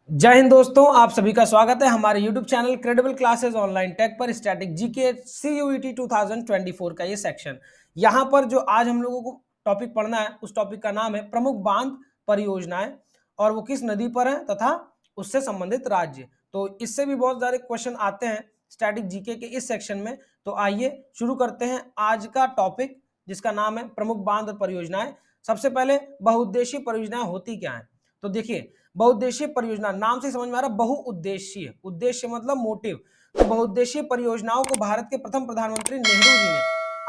जय हिंद दोस्तों, आप सभी का स्वागत है हमारे YouTube channel credible classes online tech पर स्टैटिक जीके CUET 2024 का ये सेक्शन। यहाँ पर जो आज हम लोगों को टॉपिक पढ़ना है उस टॉपिक का नाम है प्रमुख बांध परियोजनाएं और वो किस नदी पर है तथा उससे संबंधित राज्य। तो इससे भी बहुत सारे क्वेश्चन आते हैं स्टैटिक जीके के इस सेक्शन में। तो आइए शुरू करते हैं आज का टॉपिक जिसका नाम है प्रमुख बांध और परियोजनाएं। सबसे पहले बहुउद्देशीय परियोजनाएं होती क्या है? तो देखिए, बहुउद्देशीय परियोजना नाम से समझ में आ रहा, बहुउद्देशीय, उद्देश्य मतलब मोटिव। तो बहुउद्देशीय परियोजनाओं को भारत के प्रथम प्रधानमंत्री नेहरू जी ने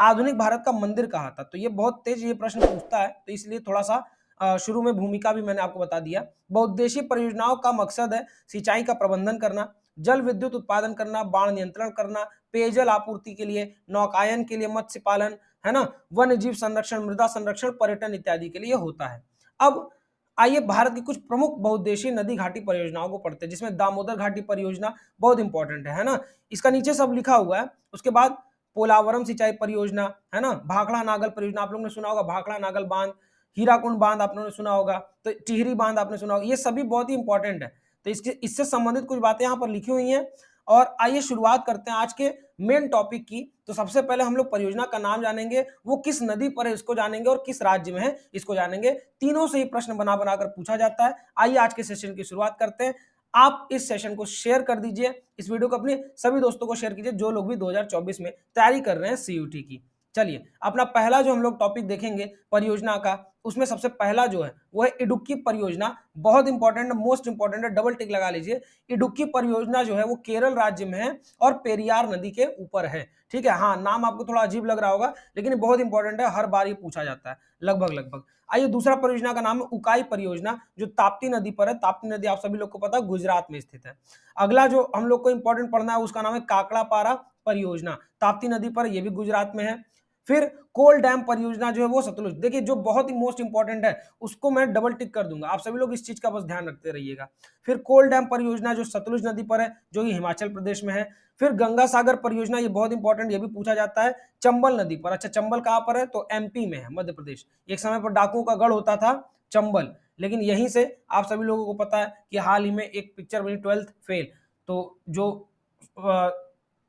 आधुनिक भारत का मंदिर कहा था। तो ये बहुत तेज ये प्रश्न पूछता है, तो इसलिए थोड़ा सा शुरू में भूमिका भी मैंने आपको बता दिया। बहुउद्देशीय परियोजनाओं का मकसद है सिंचाई का प्रबंधन करना, जल विद्युत उत्पादन करना, बाढ़ नियंत्रण करना, पेयजल आपूर्ति के लिए, नौकायन के लिए, मत्स्य पालन, है ना, वन्य जीव संरक्षण, मृदा संरक्षण, पर्यटन इत्यादि के लिए होता है। अब आइए भारत की कुछ प्रमुख बहुउद्देशीय नदी घाटी परियोजनाओं को पढ़ते हैं, जिसमें दामोदर घाटी परियोजना बहुत इंपॉर्टेंट है ना। इसका नीचे सब लिखा हुआ है। उसके बाद पोलावरम सिंचाई परियोजना, है ना, भाखड़ा नागल परियोजना आप लोगों ने सुना होगा, भाखड़ा नागल बांध, हीराकुंड बांध आप लोगों ने सुना होगा, तो टिहरी बांध आपने सुना होगा। ये सभी बहुत ही इंपॉर्टेंट है। तो इससे संबंधित कुछ बातें यहाँ पर लिखी हुई हैं। और आइए शुरुआत करते हैं आज के मेन टॉपिक की। तो सबसे पहले हम लोग परियोजना का नाम जानेंगे, वो किस नदी पर है इसको जानेंगे, और किस राज्य में है इसको जानेंगे। तीनों से ही प्रश्न बना बनाकर पूछा जाता है। आइए आज के सेशन की शुरुआत करते हैं। आप इस सेशन को शेयर कर दीजिए, इस वीडियो को अपने सभी दोस्तों को शेयर कीजिए जो लोग भी 2024 में तैयारी कर रहे हैं CUT की। चलिए, अपना पहला जो हम लोग टॉपिक देखेंगे परियोजना का, उसमें सबसे पहला जो है वो है इडुक्की परियोजना। बहुत इंपॉर्टेंट है, मोस्ट इंपॉर्टेंट है, डबल टिक लगा लीजिए। इडुक्की परियोजना जो है वो केरल राज्य में है और पेरियार नदी के ऊपर है। ठीक है, हाँ, नाम आपको थोड़ा अजीब लग रहा होगा लेकिन बहुत इंपॉर्टेंट है, हर बार ये पूछा जाता है लगभग लगभग। आइए, दूसरा परियोजना का नाम है उकाई परियोजना, जो ताप्ती नदी पर है। ताप्ती नदी आप सभी लोग को पता है गुजरात में स्थित है। अगला जो हम लोग को इंपॉर्टेंट पढ़ना है उसका नाम है काकड़ापारा परियोजना, ताप्ती नदी पर, यह भी गुजरात में है। फिर कोल डैम परियोजना जो है वो सतलुज, देखिए जो बहुत ही मोस्ट इंपॉर्टेंट है उसको मैं डबल टिक कर दूंगा, आप सभी लोग इस चीज का बस ध्यान रखते रहिएगा। फिर कोल डैम परियोजना जो सतलुज नदी पर है, जो कि हिमाचल प्रदेश में है। फिर गंगा सागर परियोजना, ये बहुत इंपॉर्टेंट, ये भी पूछा जाता है, चंबल नदी पर। अच्छा, चंबल कहां पर है? तो MP में है, मध्य प्रदेश। एक समय पर डाकुओं का गढ़ होता था चंबल, लेकिन यहीं से आप सभी लोगों को पता है कि हाल ही में एक पिक्चर बनी 12th फेल, तो जो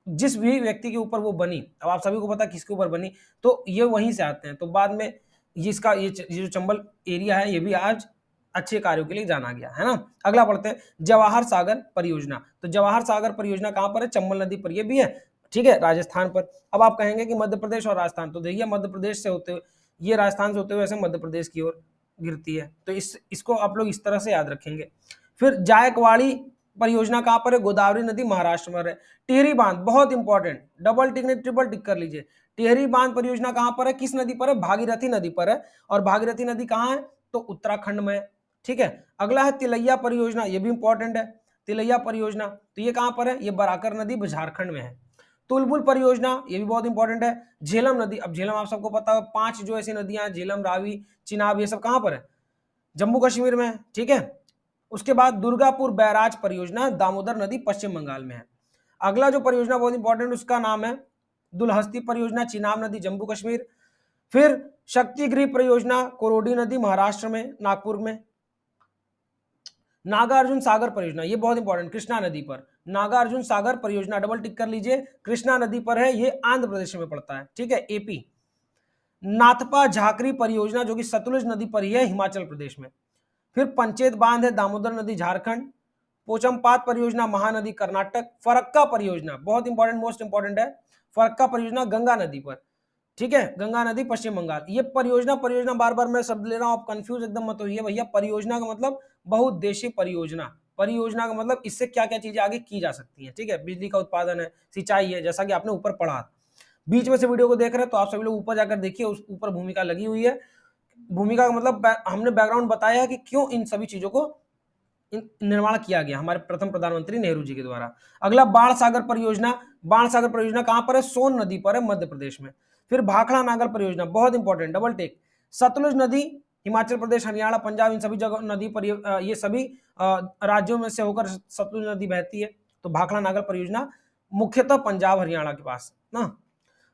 जिस भी व्यक्ति के ऊपर वो बनी, अब आप सभी को पता किसके ऊपर बनी, तो ये वहीं से आते हैं। तो बाद में ये इसका ये जो चंबल एरिया है ये भी आज अच्छे कार्यों के लिए जाना गया है ना। अगला पढ़ते हैं जवाहर सागर परियोजना। तो जवाहर सागर परियोजना कहां पर है? चंबल नदी पर, ये भी है, ठीक है, राजस्थान पर। अब आप कहेंगे कि मध्य प्रदेश और राजस्थान, तो देखिए मध्य प्रदेश से होते हुए, ये राजस्थान से होते हुए ऐसे मध्य प्रदेश की ओर गिरती है। तो इसको आप लोग इस तरह से याद रखेंगे। फिर जायकवाड़ी परियोजना कहां पर है? गोदावरी नदी महाराष्ट्र में है। टिहरी बांध बहुत इंपॉर्टेंट, डबल टिक नहीं ट्रिपल टिक कर लीजिए। टिहरी बांध परियोजना कहां पर है? किस नदी पर है? भागीरथी नदी पर है। और भागीरथी नदी कहां है? तो उत्तराखंड में है। ठीक है, अगला है तिलैया परियोजना, ये भी इंपॉर्टेंट है, तिलैया परियोजना, तो ये कहां पर है? ये बराकर नदी झारखंड में है। तुलबुल परियोजना, ये भी बहुत इंपॉर्टेंट है। झेलम नदी, अब झेलम आप सबको पता है, 5 जो ऐसी नदियां, झेलम, रावी, चिनाब, ये सब कहां पर है? जम्मू कश्मीर में है। ठीक है, उसके बाद दुर्गापुर बैराज परियोजना, दामोदर नदी पश्चिम बंगाल में है। अगला जो परियोजना बहुत इंपॉर्टेंट, उसका नाम है दुलहस्ती परियोजना, चिनाब नदी, जम्मू कश्मीर। फिर शक्तिगृह परियोजना, कोरोडी नदी, महाराष्ट्र में, नागपुर में। नागार्जुन सागर परियोजना, ये बहुत इंपॉर्टेंट, कृष्णा नदी पर, नागार्जुन सागर परियोजना, डबल टिक कर लीजिए, कृष्णा नदी पर है, ये आंध्र प्रदेश में पड़ता है। ठीक है, AP। नाथपा झाकरी परियोजना, जो कि सतलुज नदी पर ही है, हिमाचल प्रदेश में। फिर पंचेत बांध है, दामोदर नदी, झारखंड। पोचमपात परियोजना, महानदी, कर्नाटक। फरक्का परियोजना बहुत इंपॉर्टेंट, मोस्ट इंपॉर्टेंट है, फरक्का परियोजना गंगा नदी पर। ठीक है, गंगा नदी पश्चिम बंगाल। ये परियोजना बार बार मैं शब्द ले रहा हूं, आप कंफ्यूज एकदम मत होइए भैया। परियोजना का मतलब बहुउद्देशीय परियोजना, परियोजना का मतलब इससे क्या क्या चीजें आगे की जा सकती हैं। ठीक है, बिजली का उत्पादन है, सिंचाई है, जैसा कि आपने ऊपर पढ़ा। बीच में से वीडियो को देख रहे हैं तो आप सभी लोग ऊपर जाकर देखिए, उस ऊपर भूमिका लगी हुई है। भूमिका का मतलब हमने बैकग्राउंड बताया है कि क्यों इन सभी चीजों को निर्माण किया गया हमारे प्रथम प्रधानमंत्री नेहरू जी के द्वारा। अगला बाण सागर परियोजना, बाण सागर परियोजना कहां पर है? सोन नदी पर है, मध्य प्रदेश में। फिर भाखड़ा नागल परियोजना बहुत इंपॉर्टेंट, डबल टेक, सतलुज नदी, हिमाचल प्रदेश, हरियाणा, पंजाब, इन सभी जगह नदी पर ये सभी राज्यों में से होकर सतलुज नदी बहती है। तो भाखड़ा नागल परियोजना मुख्यतः पंजाब हरियाणा के पास ना।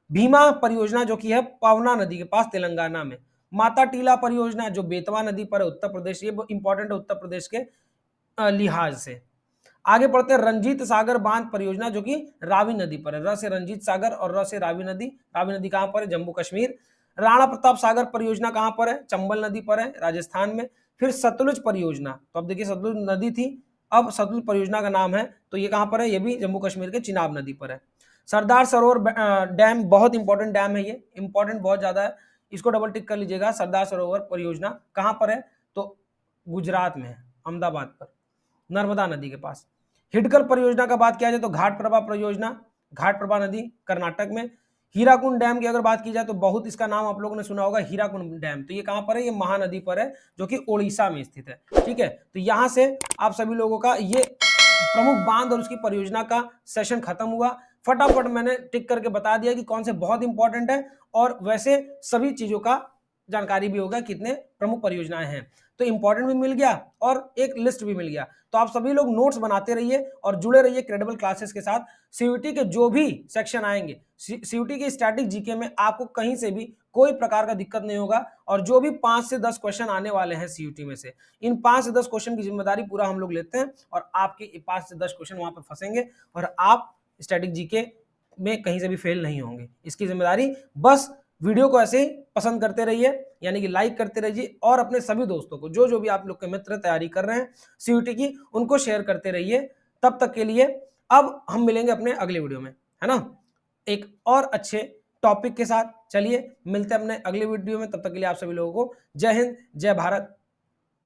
भीमा परियोजना जो कि है पवना नदी के पास, तेलंगाना में। माता टीला परियोजना जो बेतवा नदी पर है, उत्तर प्रदेश, ये इंपॉर्टेंट है, उत्तर प्रदेश के लिहाज से। आगे बढ़ते हैं, रंजीत सागर बांध परियोजना जो कि रावी नदी पर है। र से रंजीत सागर और र से रावी नदी। रावी नदी कहां पर है? जम्मू कश्मीर। राणा प्रताप सागर परियोजना कहां पर है? चंबल नदी पर है, राजस्थान में। फिर सतलुज परियोजना, तो अब देखिए सतलुज नदी थी, अब सतलुज परियोजना का नाम है, तो ये कहां पर है? ये भी जम्मू कश्मीर के चिनाब नदी पर है। सरदार सरोवर डैम, बहुत इंपॉर्टेंट डैम है, ये इंपॉर्टेंट बहुत ज्यादा है, इसको डबल टिक कर लीजिएगा। सरदार सरोवर परियोजना कहां पर है? तो गुजरात में है, अहमदाबाद पर, नर्मदा नदी के पास। हिडकल परियोजना का बात किया जाए तो घाट प्रभा परियोजना, घाट प्रभा नदी कर्नाटक में। हीराकुंड डैम की अगर बात की जाए तो बहुत इसका नाम आप लोगों ने सुना होगा, हीराकुंड डैम, तो ये कहां पर है? ये महानदी पर है जो कि ओडिशा में स्थित है। ठीक है, तो यहां से आप सभी लोगों का ये प्रमुख बांध और उसकी परियोजना का सेशन खत्म हुआ। फटाफट मैंने टिक करके बता दिया कि कौन से बहुत इंपॉर्टेंट है, और वैसे सभी चीजों का जानकारी भी होगा कितने प्रमुख परियोजनाएं हैं। तो इंपॉर्टेंट भी मिल गया और एक लिस्ट भी मिल गया। तो आप सभी लोग नोट्स बनाते रहिए और जुड़े रहिए क्रेडिबल क्लासेस के साथ। सीयूटी के जो भी सेक्शन आएंगे, सीयूटी के स्टैटिक जीके में आपको कहीं से भी कोई प्रकार का दिक्कत नहीं होगा, और जो भी 5 से 10 क्वेश्चन आने वाले हैं सीयूटी में से, इन 5 से 10 क्वेश्चन की जिम्मेदारी पूरा हम लोग लेते हैं, और आपके 5 से 10 क्वेश्चन वहां पर फंसेंगे और आप स्टैटिक जीके में कहीं से भी फेल नहीं होंगे। इसकी जिम्मेदारी बस वीडियो को ऐसे ही पसंद करते रहिए, यानी कि लाइक करते रहिए, और अपने सभी दोस्तों को, जो जो भी आप लोग के मित्र तैयारी कर रहे हैं सीयूटी की, उनको शेयर करते रहिए। तब तक के लिए अब हम मिलेंगे अपने अगले वीडियो में, है ना, एक और अच्छे टॉपिक के साथ। चलिए मिलते हैं अपने अगले वीडियो में, तब तक के लिए आप सभी लोगों को जय हिंद, जय भारत।